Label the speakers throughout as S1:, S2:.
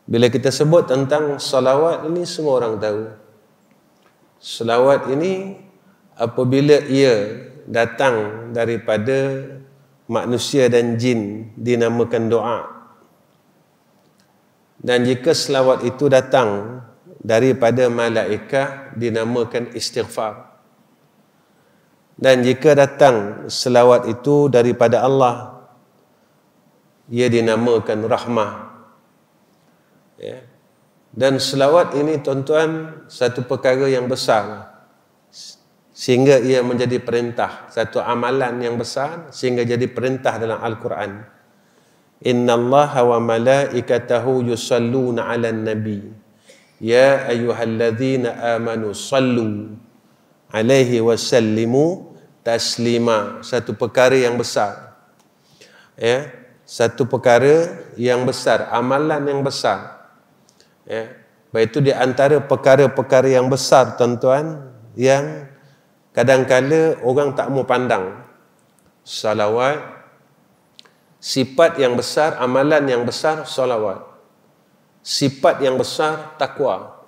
S1: Bila kita sebut tentang salawat ini, semua orang tahu. Salawat ini apabila ia datang daripada manusia dan jin dinamakan doa. Dan jika selawat itu datang daripada malaikat dinamakan istighfar. Dan jika datang selawat itu daripada Allah, ia dinamakan rahmah. Ya. Dan selawat ini tuan-tuan satu perkara yang besar, sehingga ia menjadi perintah, satu amalan yang besar sehingga jadi perintah dalam Al-Quran. Innallaha wa malaikatahu yusalluna 'alan nabi ya ayyuhalladzina amanu sallu alaihi wasallimu taslima. Satu perkara yang besar, ya, satu perkara yang besar, amalan yang besar, ya. Baik itu di antara perkara-perkara yang besar tuan-tuan, yang kadang-kala orang tak mau pandang. Salawat, sifat yang besar, amalan yang besar, salawat. Sifat yang besar, takwa.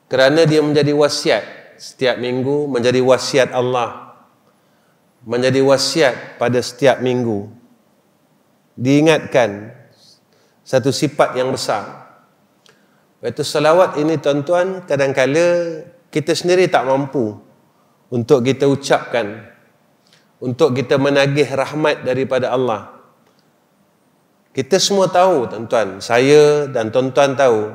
S1: Kerana dia menjadi wasiat setiap minggu, menjadi wasiat Allah, menjadi wasiat pada setiap minggu. Diingatkan satu sifat yang besar. Iaitu salawat ini tuan-tuan, kadang-kala kita sendiri tak mampu untuk kita ucapkan, untuk kita menagih rahmat daripada Allah. Kita semua tahu tuan-tuan, saya dan tuan-tuan tahu,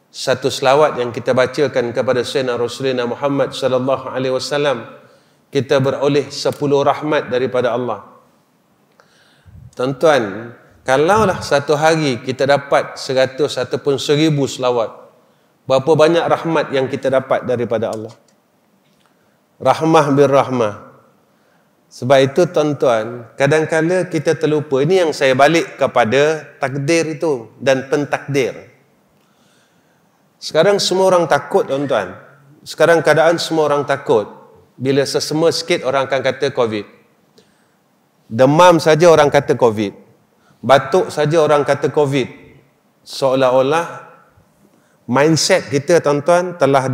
S1: satu selawat yang kita bacakan kepada Sayyidina Rasulullah Muhammad sallallahu alaihi wasallam, kita beroleh 10 rahmat daripada Allah. Tuan-tuan, kalaulah satu hari kita dapat 100 ataupun 1000 selawat, berapa banyak rahmat yang kita dapat daripada Allah? Rahmah bir rahmah. Sebab itu tuan-tuan, kadang-kala kita terlupa. Ini yang saya balik kepada takdir itu dan pentakdir. Sekarang semua orang takut tuan-tuan. Sekarang keadaan semua orang takut. Bila sesama sikit orang akan kata COVID. Demam saja orang kata COVID. Batuk saja orang kata COVID. Seolah-olah mindset kita tuan-tuan telah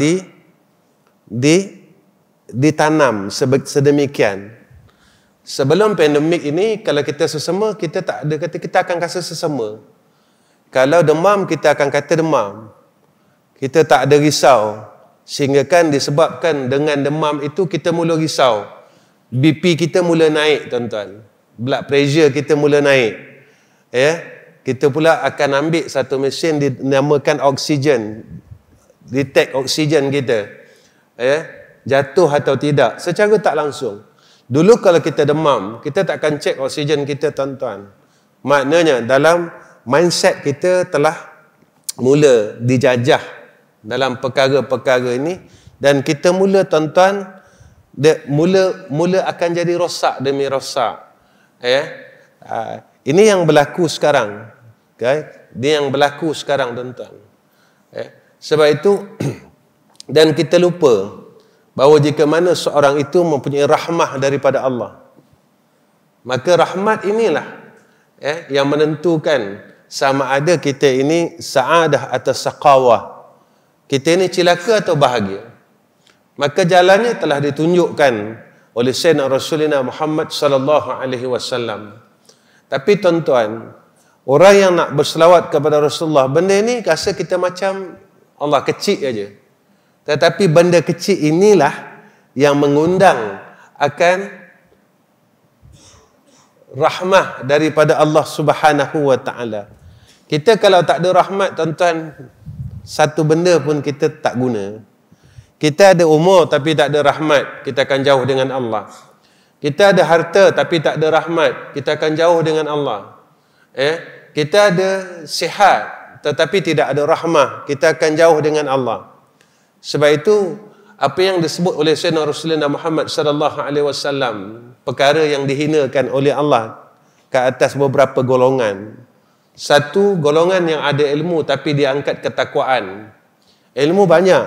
S1: ditanam sedemikian. Sebelum pandemik ini, kalau kita sesama, kita tak ada kata kita akan rasa sesama. Kalau demam, kita akan kata demam. Kita tak ada risau. Sehingga kan disebabkan dengan demam itu kita mula risau. BP kita mula naik tuan-tuan. Blood pressure kita mula naik. Ya, kita pula akan ambil satu mesin dinamakan oksigen. Detect oksigen kita. Ya, jatuh atau tidak secara tak langsung. Dulu kalau kita demam, kita tak akan cek oksigen kita tuan-tuan. Maknanya dalam mindset kita telah mula dijajah dalam perkara-perkara ini, dan kita mula tuan-tuan mula akan jadi rosak demi rosak. Ya. Ini yang berlaku sekarang. Okay? Ini yang berlaku sekarang tuan-tuan. Ya. Sebab itu dan kita lupa bahawa jika mana seorang itu mempunyai rahmah daripada Allah, maka rahmat inilah yang menentukan sama ada kita ini sa'adah atau saqawah, kita ini celaka atau bahagia. Maka jalannya telah ditunjukkan oleh Sayyidina Rasulullah Muhammad sallallahu alaihi wasallam. Tapi tuan-tuan, orang yang nak berselawat kepada Rasulullah, benda ini rasa kita macam Allah kecil aja. Tetapi benda kecil inilah yang mengundang akan rahmah daripada Allah Subhanahu wa taala. Kita kalau tak ada rahmat tuan-tuan, satu benda pun kita tak guna. Kita ada umur tapi tak ada rahmat, kita akan jauh dengan Allah. Kita ada harta tapi tak ada rahmat, kita akan jauh dengan Allah. Kita ada sihat tetapi tidak ada rahmah, kita akan jauh dengan Allah. Sebab itu apa yang disebut oleh Sayyidina Rasulullah Muhammad sallallahu alaihi wasallam, perkara yang dihinakan oleh Allah ke atas beberapa golongan. Satu, golongan yang ada ilmu tapi dia angkat ketakwaan. Ilmu banyak.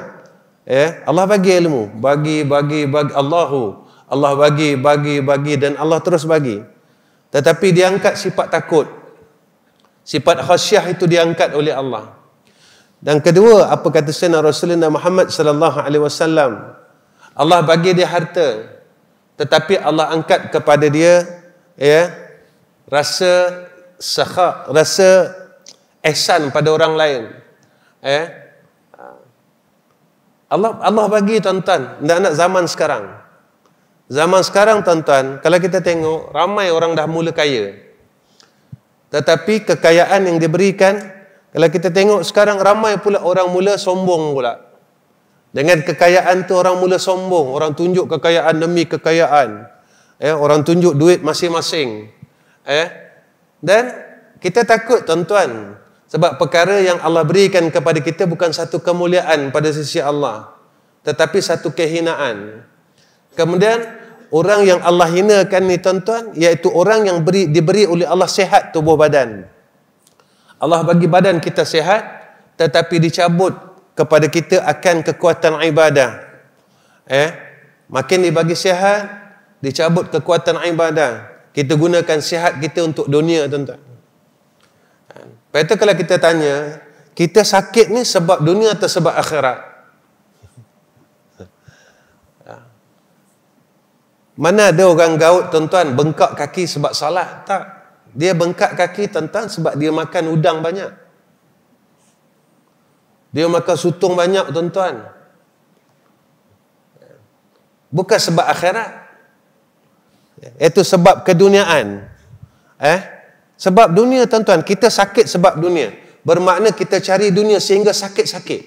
S1: Allah bagi ilmu, bagi Allah bagi dan Allah terus bagi. Tetapi dia angkat sifat takut. Sifat khasyah itu diangkat oleh Allah. Dan kedua, apa kata Sayyidina Rasulullah Muhammad sallallahu alaihi wasallam? Allah bagi dia harta, tetapi Allah angkat kepada dia rasa sakha, rasa ihsan pada orang lain. Allah bagi tuan-tuan, anak-anak zaman sekarang. Zaman sekarang tuan-tuan, kalau kita tengok ramai orang dah mula kaya. Tetapi kekayaan yang diberikan, kalau kita tengok sekarang ramai pula orang mula sombong pula. Dengan kekayaan tu orang mula sombong, orang tunjuk kekayaan demi kekayaan. Orang tunjuk duit masing-masing. Dan kita takut tuan-tuan, sebab perkara yang Allah berikan kepada kita bukan satu kemuliaan pada sisi Allah, tetapi satu kehinaan. Kemudian orang yang Allah hinakan ni tuan-tuan, iaitu orang yang diberi oleh Allah sihat tubuh badan. Allah bagi badan kita sihat, tetapi dicabut kepada kita akan kekuatan ibadah. Makin dibagi sihat, dicabut kekuatan ibadah. Kita gunakan sihat kita untuk dunia tuan-tuan. Lepas itu kalau kita tanya, kita sakit ni sebab dunia atau sebab akhirat? Mana ada orang gaut tuan-tuan bengkak kaki sebab salat? Tak. Dia bengkak kaki tuan-tuan sebab dia makan udang banyak. Dia makan sutong banyak tuan-tuan. Bukan sebab akhirat. Itu sebab keduniaan. Sebab dunia tuan-tuan, kita sakit sebab dunia. Bermakna kita cari dunia sehingga sakit-sakit.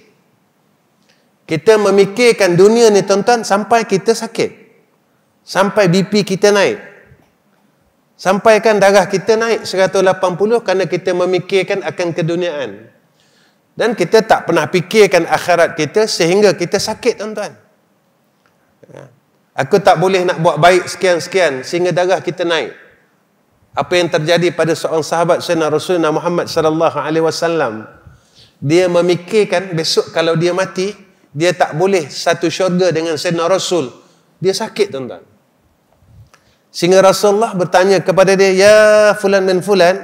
S1: Kita memikirkan dunia ni tuan-tuan sampai kita sakit. Sampai BP kita naik. Sampaikan darah kita naik 180 kerana kita memikirkan akan keduniaan. Dan kita tak pernah fikirkan akhirat kita sehingga kita sakit tuan-tuan. Aku tak boleh nak buat baik sekian-sekian sehingga darah kita naik. Apa yang terjadi pada seorang sahabat Sayyidina Rasulullah Muhammad sallallahu alaihi wasallam. Dia memikirkan besok kalau dia mati, dia tak boleh satu syurga dengan Sayyidina Rasul. Dia sakit tuan-tuan. Sehingga Rasulullah bertanya kepada dia, "Ya fulan bin fulan,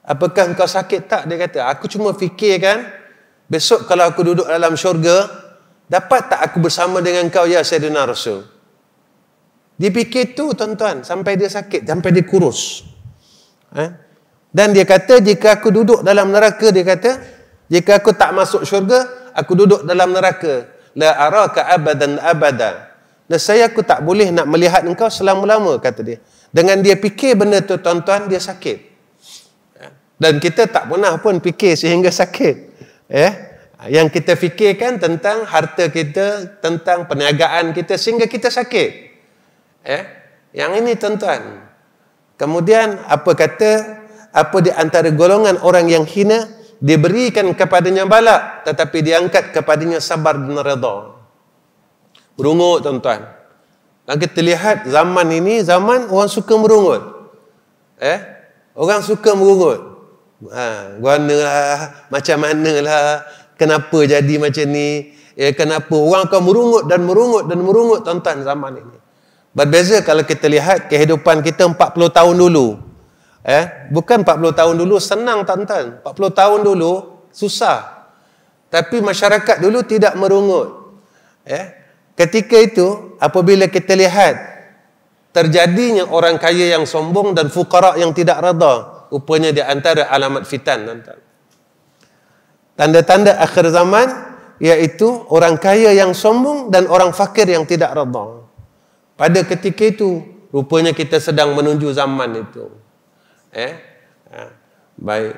S1: apakah engkau sakit?" Tak, dia kata, "Aku cuma fikirkan besok kalau aku duduk dalam syurga, dapat tak aku bersama dengan kau ya Sayyidina Rasul?" Dia fikir tu tuan-tuan sampai dia sakit, sampai dia kurus. Dan dia kata, jika aku duduk dalam neraka, dia kata, jika aku tak masuk syurga, aku duduk dalam neraka. La araka abadan abada. Dan aku tak boleh nak melihat engkau selama-lama, kata dia. Dengan dia fikir benda tu tuan-tuan, dia sakit. Dan kita tak pernah pun fikir sehingga sakit. Yang kita fikirkan tentang harta kita, tentang perniagaan kita sehingga kita sakit. Yang ini tuan-tuan. Kemudian apa di antara golongan orang yang hina, diberikan kepadanya bala, tetapi diangkat kepadanya sabar dan redha. Merungut tuan-tuan. Dan kita lihat zaman ini, zaman orang suka merungut. Orang suka merungut. Guanalah, macam manalah, kenapa jadi macam ni, kenapa orang akan merungut dan merungut dan merungut tuan-tuan zaman ini. Berbeza kalau kita lihat kehidupan kita 40 tahun dulu. Bukan 40 tahun dulu senang tuan-tuan. 40 tahun dulu susah. Tapi masyarakat dulu tidak merungut. Ketika itu, apabila kita lihat terjadinya orang kaya yang sombong dan fuqara yang tidak redha, rupanya di antara alamat fitan tuan-tuan. Tanda-tanda akhir zaman iaitu orang kaya yang sombong dan orang fakir yang tidak redha. Pada ketika itu, rupanya kita sedang menuju zaman itu. Baik.